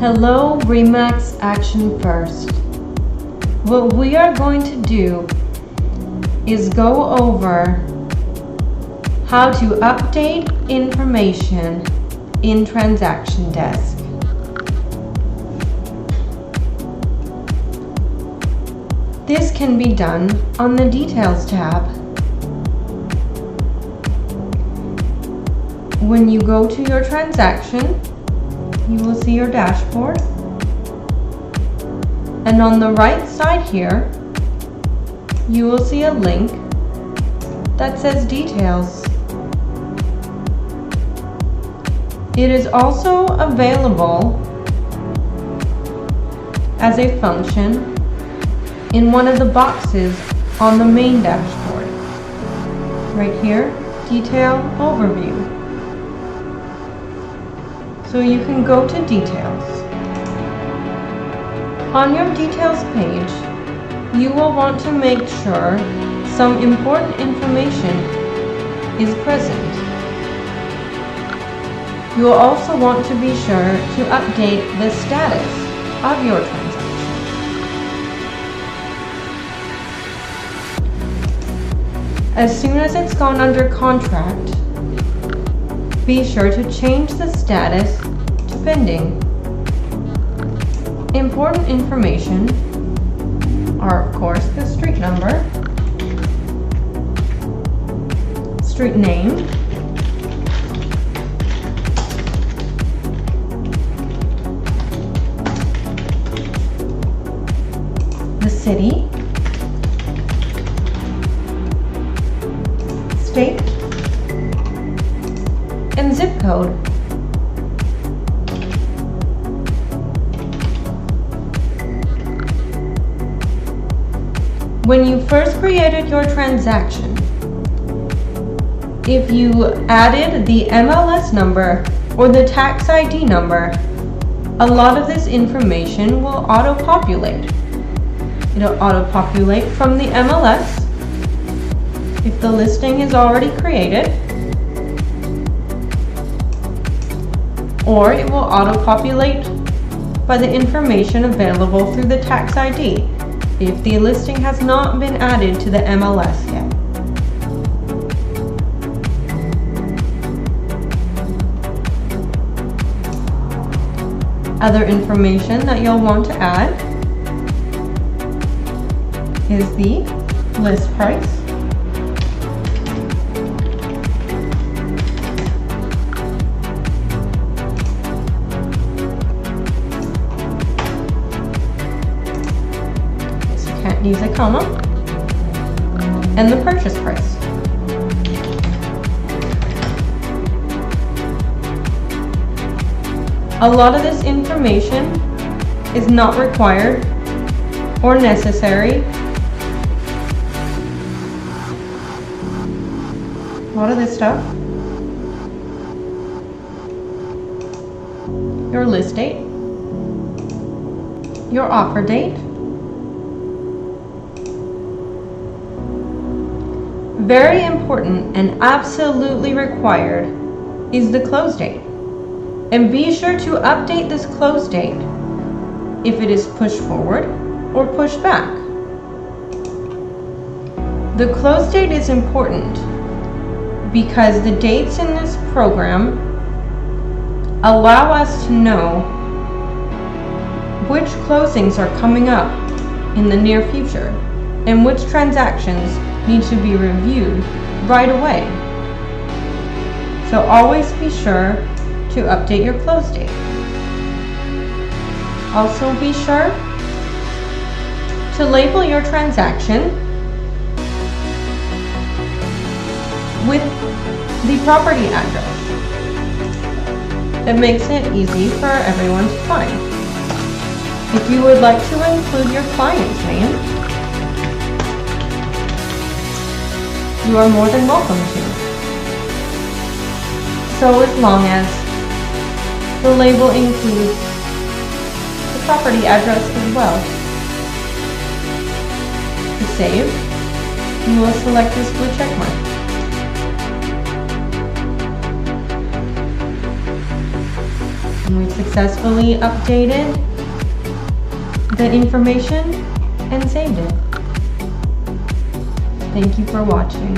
Hello, Remax Action First. What we are going to do is go over how to update information in Transaction Desk. This can be done on the Details tab. When you go to your transaction, you will see your dashboard. And on the right side here, you will see a link that says Details. It is also available as a function in one of the boxes on the main dashboard. Right here, Detail Overview. So you can go to Details. On your Details page, you will want to make sure some important information is present. You will also want to be sure to update the status of your transaction. As soon as it's gone under contract, be sure to change the status to pending. Important information are, of course, the street number, street name, the city, state, and zip code. When you first created your transaction, if you added the MLS number or the tax ID number, a lot of this information will auto-populate. It'll auto-populate from the MLS if the listing is already created, or it will auto-populate by the information available through the tax ID if the listing has not been added to the MLS yet. Other information that you'll want to add is the list price, can't use a comma, and the purchase price. A lot of this information is not required or necessary. A lot of this stuff, your list date, your offer date, very important and absolutely required is the close date. And be sure to update this close date if it is pushed forward or pushed back. The close date is important because the dates in this program allow us to know which closings are coming up in the near future and which transactions need to be reviewed right away. So always be sure to update your close date. Also be sure to label your transaction with the property address. It makes it easy for everyone to find. If you would like to include your client's name, you are more than welcome to. So as long as the label includes the property address as well. To save, you will select this blue check mark. And we've successfully updated the information and saved it. Thank you for watching.